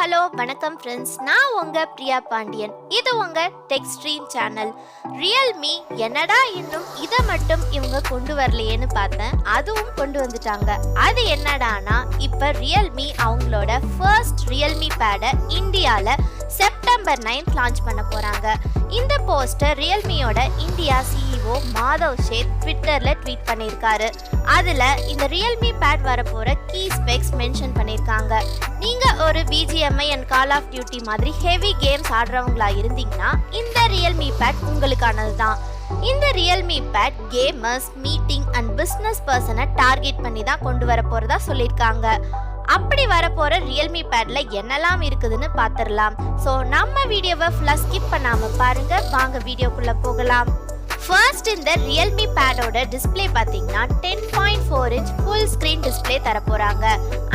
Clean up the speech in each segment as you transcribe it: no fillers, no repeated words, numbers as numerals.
Hello வணக்கம் friends, நான் உங்க பிரியா பாண்டியன். இது உங்க டெக் ஸ்ட்ரீம் சேனல். ரியல்மி என்னடா இன்னும் இதை மட்டும் இவங்க கொண்டு வரலையேன்னு பார்த்தேன். அதுவும் கொண்டு வந்துட்டாங்க. அது என்னடானா, இப்போ ரியல்மி அவங்களோட ஃபர்ஸ்ட் ரியல்மி பேடை இந்தியாவில் செப்டம்பர் 9 லான்ச் பண்ண போகிறாங்க. இந்த போஸ்டர் ரியல்மியோட இந்தியா சிஇஓ மாதவ் ஷேத் ட்விட்டரில் ட்வீட் பண்ணியிருக்காரு. அதில் இந்த ரியல்மி பேட் வரப்போகிற கீ ஸ்பெக்ஸ் மென்ஷன் பண்ணியிருக்காங்க. நீங்கள் ஒரு BGMI and call of duty மாதிரி ஹெவி கேம்ஸ் ஆடுறவங்களா இருந்தீங்கன்னா இந்த ரியல்மி பேட் உங்களுக்கானது தான். இந்த Realme pad gamers, meeting and business பர்சனை டார்கெட் பண்ணி தான் கொண்டு வர போகிறதா சொல்லியிருக்காங்க. அப்படி வரப்போற ரியல்மி பேட்ல என்னெல்லாம் இருக்குதுன்னு பார்த்துடலாம். ஸோ நம்ம வீடியோவை ஃபுல்லாக ஸ்கிப் பண்ணாமல் பாருங்க. வாங்க வீடியோக்குள்ளே போகலாம். ஃபர்ஸ்ட் இந்த ரியல்மி பேடோட டிஸ்பிளே பார்த்தீங்கன்னா 10.4 இன்ச் ஃபுல் ஸ்க்ரீன் டிஸ்பிளே தரப்போகிறாங்க.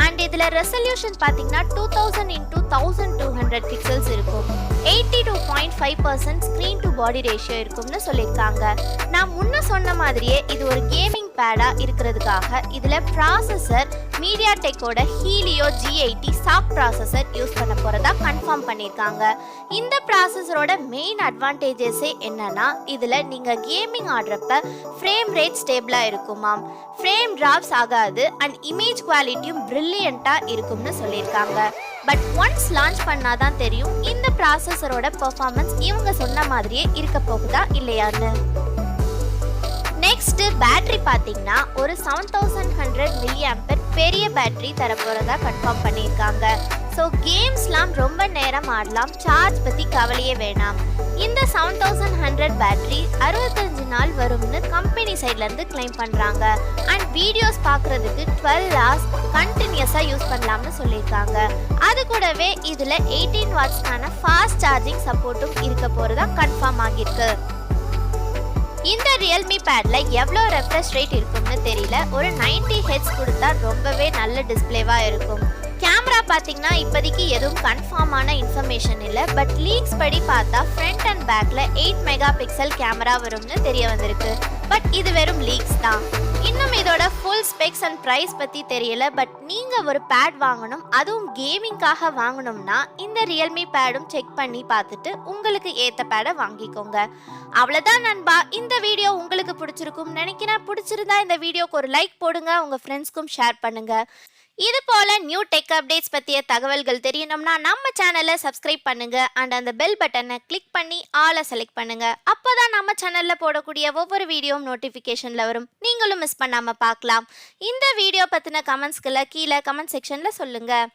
அண்ட் இதில் ரெசல்யூஷன் பார்த்தீங்கன்னா 2000x1200 பிக்சல்ஸ் இருக்கும். 82.5% ஸ்க்ரீன் டு பாடி ரேஷியோ இருக்கும்னு சொல்லியிருக்காங்க. நான் முன்ன சொன்ன மாதிரியே இது ஒரு கேமிங் பேடாக இருக்கிறதுக்காக இதில் ப்ராசஸர் மீடியாடெக்கோட Helio G80 SoC processor use பண்ண போகிறதா கன்ஃபார்ம் பண்ணியிருக்காங்க. இந்த ப்ராசஸரோட மெயின் அட்வான்டேஜஸே என்னன்னா, இதில் நீங்கள் கேமிங் ஆடுறப்ப ஃப்ரேம் ரேட் ஸ்டேபிளாக இருக்குமாம், ஃப்ரேம் டிராப்ஸ் ஆகாது அண்ட் இமேஜ் குவாலிட்டியும் பிரில்லியண்ட்டாக இருக்கும்னு சொல்லியிருக்காங்க. பட் ஒன்ஸ் லான்ச் பண்ணாதான் தெரியும் இந்த ப்ராசஸரோட பெர்ஃபார்மன்ஸ் இவங்க சொன்ன மாதிரியே இருக்க போகுதா இல்லையான்னு. நெக்ஸ்ட் பேட்டரி பார்த்தீங்கன்னா ஒரு 7100 mAh பெரிய பேட்டரி தரப்போகிறதா கன்ஃபார்ம் பண்ணியிருக்காங்க. ஸோ கேம்ஸ்லாம் ரொம்ப நேரம் ஆடலாம், சார்ஜ் பற்றி கவலையே வேணாம். இந்த 7100 பேட்டரி 65 நாள் வரும்னு கம்பெனி சைட்லேருந்து கிளைம் பண்ணுறாங்க. அண்ட் வீடியோஸ் பார்க்குறதுக்கு 12 hours கண்டினியூஸாக யூஸ் பண்ணலாம்னு சொல்லியிருக்காங்க. அது கூடவே இதில் 18 wattsக்கான ஃபாஸ்ட் சார்ஜிங் சப்போர்ட்டும் இருக்க போகிறதா கன்ஃபார்ம் ஆகியிருக்கு. இந்த ரியல்மி பேட்ல எவ்வளோ ரெஃப்ரெஷ் ரேட் இருக்கும்னு தெரியல. ஒரு 90 Hz கொடுத்தா ரொம்பவே நல்ல டிஸ்பிளேவாக இருக்கும். கேமரா பார்த்தீங்கன்னா இப்போதைக்கு எதுவும் கன்ஃபார்மான இன்ஃபர்மேஷன் இல்லை. பட் லீக்ஸ் படி பார்த்தா ஃப்ரண்ட் அண்ட் பேக்கில் 8 MP கேமரா வரும்னு தெரிய வந்திருக்கு. பட் இது வெறும் லீக்ஸ் தான். இன்னும் இதோட ஃபுல் ஸ்பெக்ஸ் அண்ட் ப்ரைஸ் பற்றி தெரியல. பட் நீங்கள் ஒரு பேட் வாங்கணும், அதுவும் கேமிங்காக வாங்கணும்னா இந்த ரியல்மி பேடும் செக் பண்ணி பார்த்துட்டு உங்களுக்கு ஏற்ற பேடை வாங்கிக்கோங்க. அவ்வளோதான் நண்பா. இந்த வீடியோ உங்களுக்கு பிடிச்சிருக்கும் நினைக்கிறேன். பிடிச்சிருந்தா இந்த வீடியோக்கு ஒரு லைக் போடுங்க, உங்கள் ஃப்ரெண்ட்ஸ்க்கும் ஷேர் பண்ணுங்க. இது போல நியூ டெக் அப்டேட்ஸ் பற்றிய தகவல்கள் தெரியணும்னா நம்ம சேனலை சப்ஸ்கிரைப் பண்ணுங்க அண்ட் அந்த பெல் பட்டனை கிளிக் பண்ணி ஆலை செலக்ட் பண்ணுங்க. அப்போதான் நம்ம சேனலில் போடக்கூடிய ஒவ்வொரு வீடியோவும் நோட்டிஃபிகேஷனில் வரும். நீங்களும் மிஸ் பண்ணாமல் பார்க்கலாம். இந்த வீடியோ பற்றின கமெண்ட்ஸ்களை கீழே கமெண்ட் செக்ஷனில் சொல்லுங்கள்.